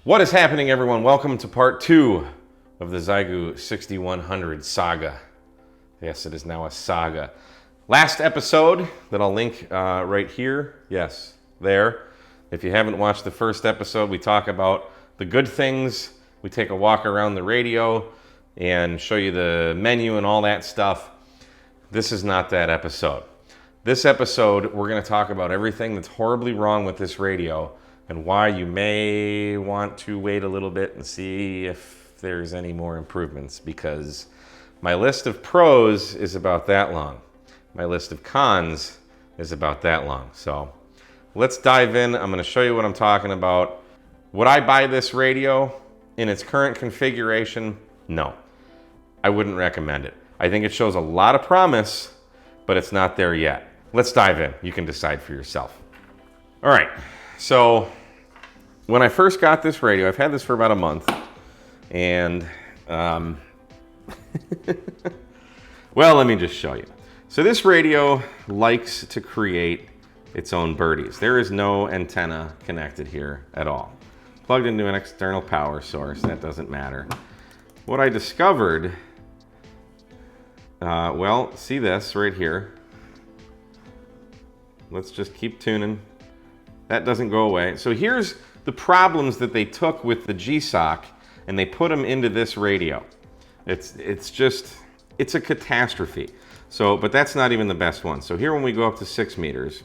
What is happening, everyone? Welcome to part 2 of the Xiegu X6100 saga. Yes, it is now a saga. Last episode that I'll link right here. Yes, there. If you haven't watched the first episode, we talk about the good things. We take a walk around the radio and show you the menu and all that stuff. This is not that episode. This episode, we're going to talk about everything that's horribly wrong with this radio and why you may want to wait a little bit and see if there's any more improvements, because my list of pros is about that long. My list of cons is about that long. So let's dive in. I'm going to show you what I'm talking about. Would I buy this radio in its current configuration? No, I wouldn't recommend it. I think it shows a lot of promise, but it's not there yet. Let's dive in. You can decide for yourself. All right, so when I first got this radio, I've had this for about a month, and well, let me just show you. So this radio likes to create its own birdies. There is no antenna connected here at all. Plugged into an external power source, that doesn't matter. What I discovered, well, see this right here. Let's just keep tuning. That doesn't go away. So here's the problems that they took with the G-SOC and they put them into this radio. It's a catastrophe. So, but that's not even the best one. So here when we go up to 6 meters,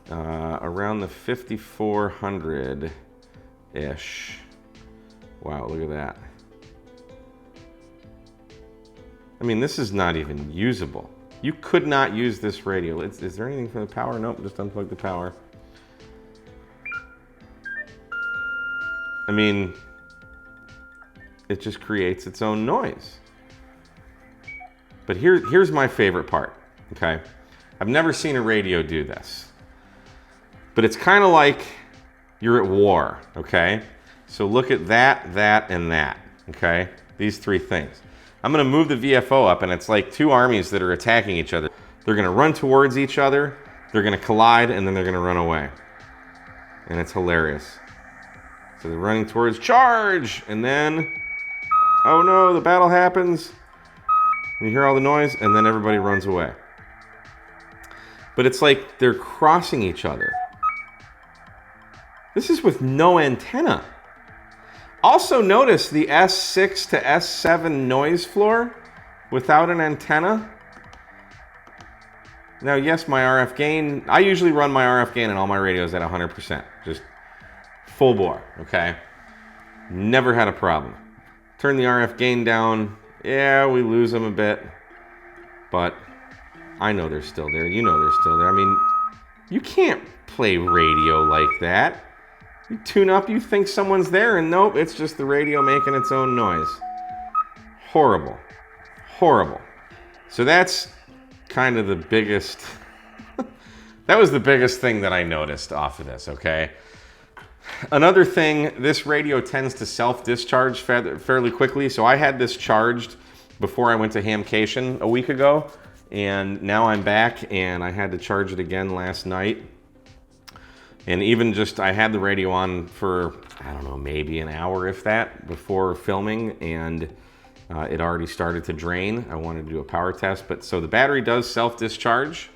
around the 5400-ish. Wow, look at that. I mean, this is not even usable. You could not use this radio. Is there anything for the power? Nope, just unplug the power. I mean, it just creates its own noise. But here's my favorite part, okay? I've never seen a radio do this. But it's kind of like you're at war, okay? So look at that, and that, okay? These three things. I'm gonna move the VFO up and it's like two armies that are attacking each other. They're gonna run towards each other, they're gonna collide, and then they're gonna run away. And it's hilarious. So they're running towards charge, and then, oh no, the battle happens. You hear all the noise, and then everybody runs away. But it's like they're crossing each other. This is with no antenna. Also notice the S6 to S7 noise floor without an antenna. Now, yes, my RF gain, I usually run my RF gain in all my radios at 100%, just full bore, okay? Never had a problem. Turn the RF gain down, yeah, we lose them a bit, but I know they're still there, you know they're still there. I mean, you can't play radio like that. You tune up, you think someone's there, and nope, it's just the radio making its own noise. Horrible. Horrible. So that's kind of the biggest, that was the biggest thing that I noticed off of this, okay? Another thing, this radio tends to self-discharge fairly quickly. So I had this charged before I went to hamcation a week ago, and now I'm back, and I had to charge it again last night. And even just, I had the radio on for, I don't know, maybe an hour, if that, before filming, and it already started to drain. I wanted to do a power test, but so the battery does self-discharge,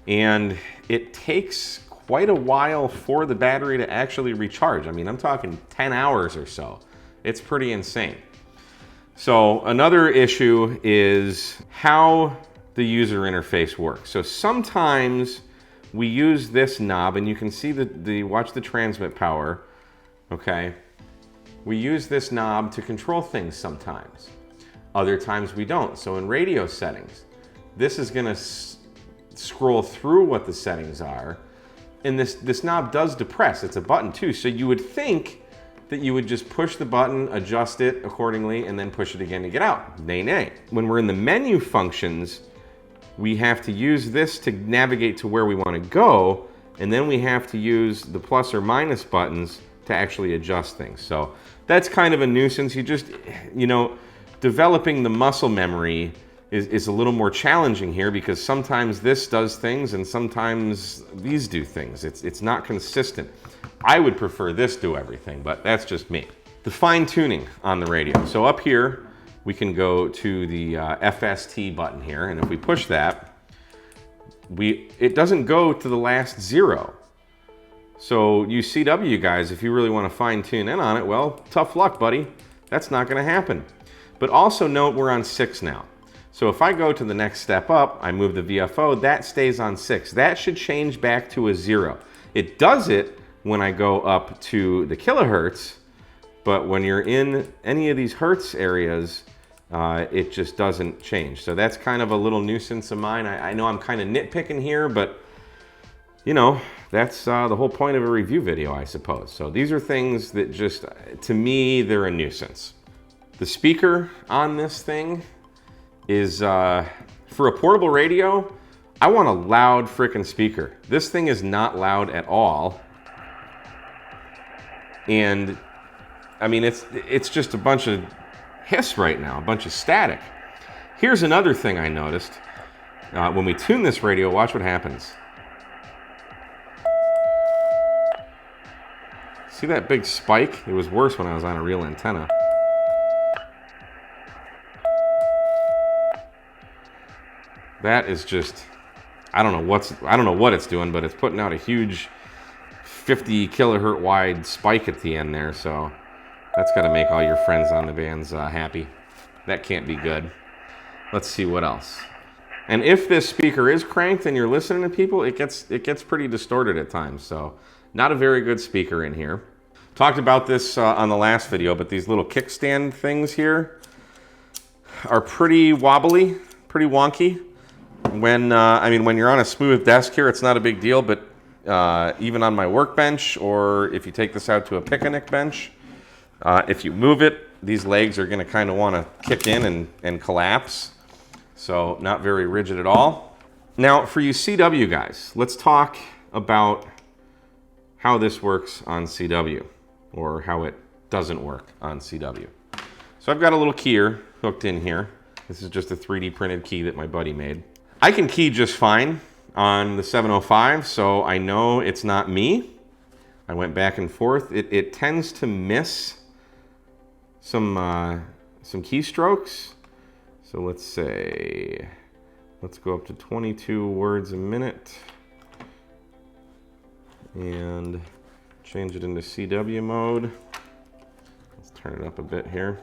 and it takes quite a while for the battery to actually recharge. I mean, I'm talking 10 hours or so. It's pretty insane. So another issue is how the user interface works. So sometimes we use this knob, and you can see watch the transmit power, okay? We use this knob to control things sometimes. Other times we don't. So in radio settings, this is gonna scroll through what the settings are, and this knob does depress. It's a button too, so you would think that you would just push the button, adjust it accordingly, and then push it again to get out. Nay, nay. When we're in the menu functions, we have to use this to navigate to where we want to go, and then we have to use the plus or minus buttons to actually adjust things. So that's kind of a nuisance. You just, you know, developing the muscle memory is a little more challenging here, because sometimes this does things and sometimes these do things. It's not consistent. I would prefer this do everything, but that's just me. The fine tuning on the radio. So up here, we can go to the FST button here, and if we push that, it doesn't go to the last 0. So you CW guys, if you really want to fine tune in on it, well, tough luck, buddy. That's not going to happen. But also note we're on 6 now. So if I go to the next step up, I move the VFO, that stays on 6. That should change back to a 0. It does it when I go up to the kilohertz, but when you're in any of these hertz areas, it just doesn't change. So that's kind of a little nuisance of mine. I know I'm kind of nitpicking here, but you know, that's the whole point of a review video, I suppose. So these are things that just, to me, they're a nuisance. The speaker on this thing is, for a portable radio, I want a loud frickin' speaker. This thing is not loud at all. And I mean, it's just a bunch of hiss right now, a bunch of static. Here's another thing I noticed. When we tune this radio, watch what happens. See that big spike? It was worse when I was on a real antenna. That is just, I don't know what it's doing, but it's putting out a huge 50 kilohertz wide spike at the end there, so that's got to make all your friends on the bands happy. That can't be good. Let's see what else. And if this speaker is cranked and you're listening to people, it gets pretty distorted at times, so not a very good speaker in here. Talked about this on the last video, but these little kickstand things here are pretty wobbly, pretty wonky. When you're on a smooth desk here, it's not a big deal, but even on my workbench, or if you take this out to a picnic bench, if you move it, these legs are going to kind of want to kick in and collapse. So not very rigid at all. Now for you CW guys, let's talk about how this works on CW, or how it doesn't work on CW. So I've got a little keyer hooked in here. This is just a 3D printed key that my buddy made. I can key just fine on the 705, so I know it's not me. I went back and forth. It tends to miss some keystrokes. So let's say, let's go up to 22 words a minute and change it into CW mode. Let's turn it up a bit here.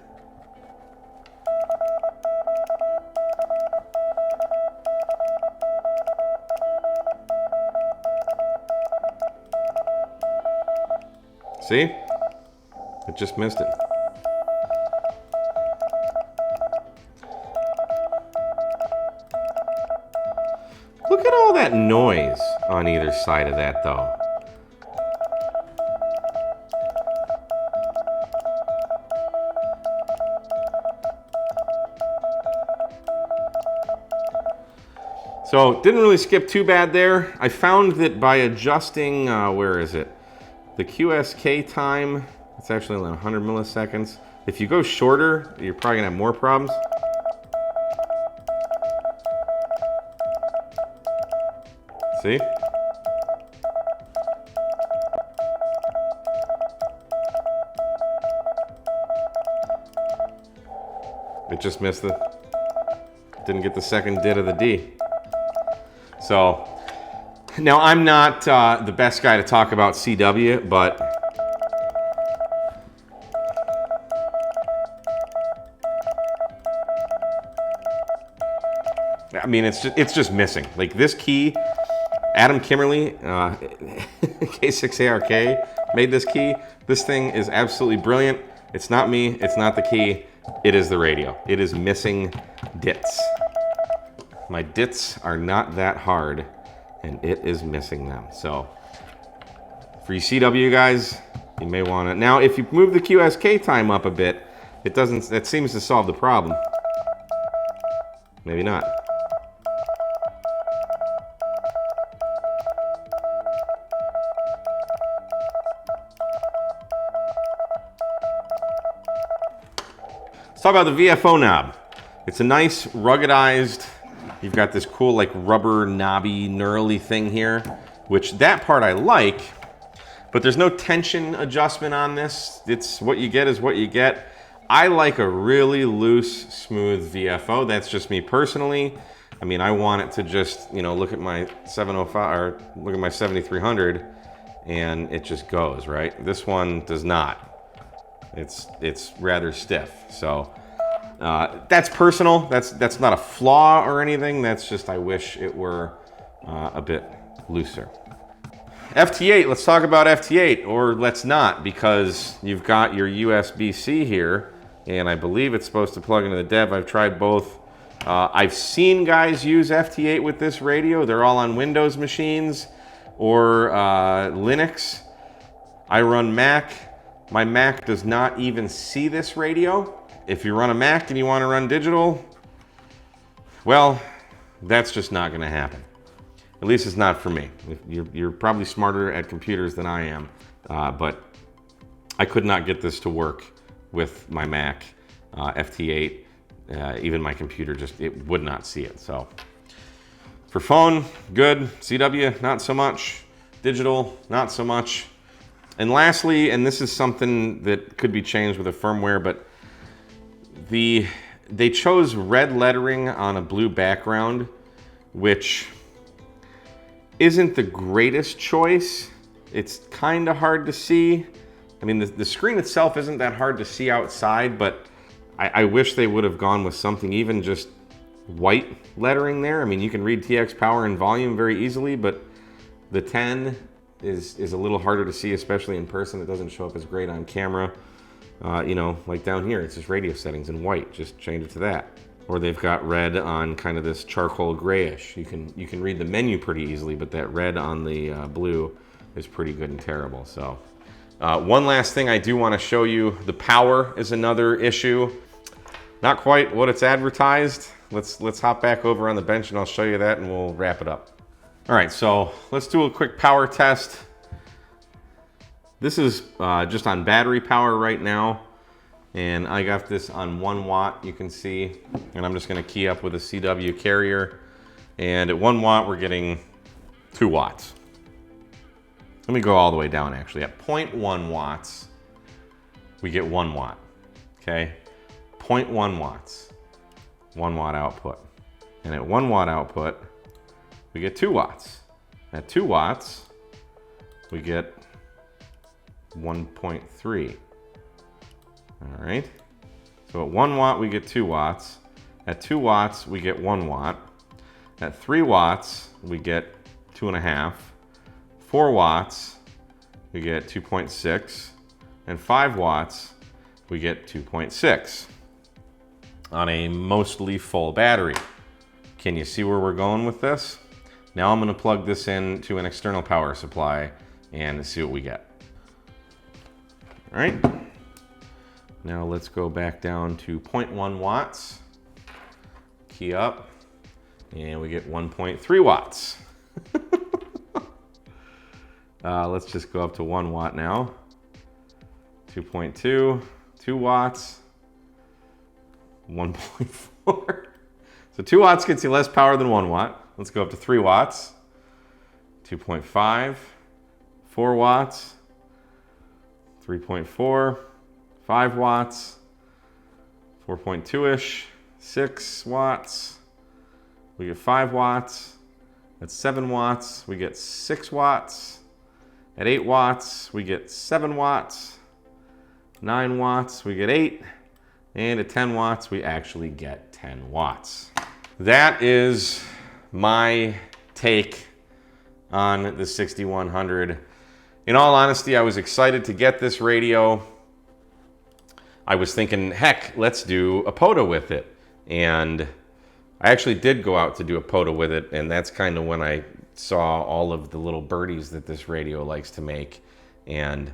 See? It just missed it. Look at all that noise on either side of that, though. So, didn't really skip too bad there. I found that by adjusting, where is it? The QSK time, it's actually only 100 milliseconds. If you go shorter, you're probably gonna have more problems. See? It just missed didn't get the second dit of the D. So, now I'm not the best guy to talk about CW, but I mean, it's just missing. Like this key, Adam Kimmerly, K6ARK, made this key. This thing is absolutely brilliant. It's not me, it's not the key, it is the radio. It is missing dits. My dits are not that hard, and it is missing them. So, for you CW guys, you may want to. Now, if you move the QSK time up a bit, that seems to solve the problem. Maybe not. Let's talk about the VFO knob. It's a nice ruggedized, you've got this cool like rubber knobby knurly thing here, which that part I like, But there's no tension adjustment on this. It's what you get is what you get. I like a really loose, smooth VFO. That's just me personally. I mean, I want it to just, look at my 705 or look at my 7300 and it just goes, right? This one does not. It's rather stiff. So that's personal. That's not a flaw or anything. That's just I wish it were a bit looser. FT8, let's talk about FT8, or let's not, because you've got your USB-C here, and I believe it's supposed to plug into the dev. I've tried both. I've seen guys use FT8 with this radio. They're all on Windows machines or Linux. I run Mac. My Mac does not even see this radio. If you run a Mac and you want to run digital, well, that's just not going to happen. At least it's not for me. You're probably smarter at computers than I am, but I could not get this to work with my Mac, FT8. Even my computer it would not see it. So for phone, good. CW, not so much. Digital, not so much. And lastly, and this is something that could be changed with the firmware, but they chose red lettering on a blue background, which isn't the greatest choice. It's kind of hard to see. I mean, the screen itself isn't that hard to see outside, but I wish they would have gone with something even just white lettering there. I mean, you can read TX power and volume very easily, but the 10 is a little harder to see, especially in person. It doesn't show up as great on camera. Like down here, it's just radio settings in white. Just change it to that. Or they've got red on kind of this charcoal grayish. You can read the menu pretty easily, but that red on the blue is pretty good and terrible. So one last thing I do want to show you. The power is another issue. Not quite what it's advertised. Let's hop back over on the bench and I'll show you that and we'll wrap it up. All right, so let's do a quick power test. This is just on battery power right now. And I got this on 1 watt, you can see. And I'm just gonna key up with a CW carrier. And at 1 watt, we're getting 2 watts. Let me go all the way down actually. At 0.1 watts, we get 1 watt, okay? 0.1 watts, 1 watt output. And at 1 watt output, we get 2 watts. At 2 watts, we get 1.3. All right, so at 1 watt, we get 2 watts. At 2 watts, we get 1 watt. At 3 watts, we get 2.5. 4 watts, we get 2.6. And 5 watts, we get 2.6 on a mostly full battery. Can you see where we're going with this? Now I'm gonna plug this into an external power supply and see what we get. All right. Now let's go back down to 0.1 watts, key up, and we get 1.3 watts. Let's just go up to 1 watt now. 2.2, 2 watts, 1.4. So 2 watts gets you less power than 1 watt. Let's go up to 3 watts, 2.5, 4 watts, 3.4, 5 watts, 4.2-ish, 6 watts, we get 5 watts. At 7 watts, we get 6 watts. At 8 watts, we get 7 watts. 9 watts, we get 8. And at 10 watts, we actually get 10 watts. That is my take on the 6100. In all honesty, I was excited to get this radio. I was thinking, heck, let's do a POTA with it. And I actually did go out to do a POTA with it, and that's kind of when I saw all of the little birdies that this radio likes to make, and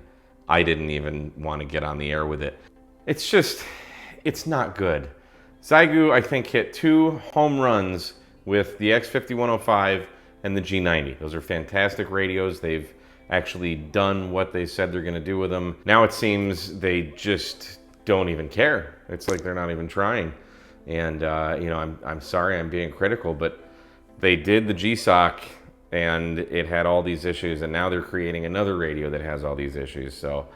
I didn't even want to get on the air with it. It's not good. Xiegu, I think, hit 2 home runs with the X6100 and the G90. Those are fantastic radios. They've actually done what they said they're gonna do with them. Now it seems they just don't even care. It's like they're not even trying. And I'm sorry I'm being critical, but they did the GSOC and it had all these issues, and now they're creating another radio that has all these issues. So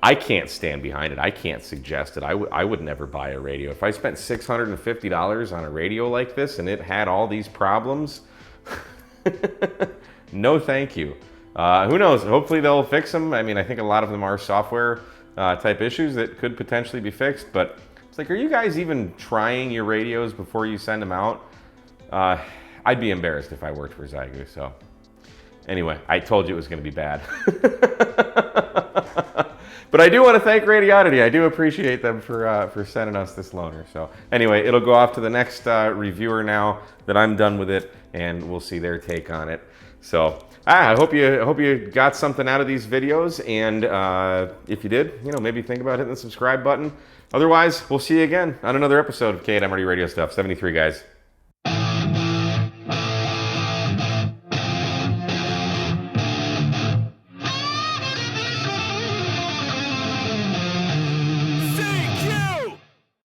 I can't stand behind it. I can't suggest it. I would never buy a radio. If I spent $650 on a radio like this and it had all these problems, no thank you. Who knows? Hopefully they'll fix them. I mean, I think a lot of them are software type issues that could potentially be fixed, but it's like, are you guys even trying your radios before you send them out? I'd be embarrassed if I worked for Xiegu. So anyway, I told you it was going to be bad. But I do want to thank Radioddity. I do appreciate them for sending us this loaner. So anyway, it'll go off to the next reviewer now that I'm done with it, and we'll see their take on it. So I hope you got something out of these videos, and if you did, you know, maybe think about hitting the subscribe button. Otherwise, we'll see you again on another episode of K8M Radio Stuff 73, guys.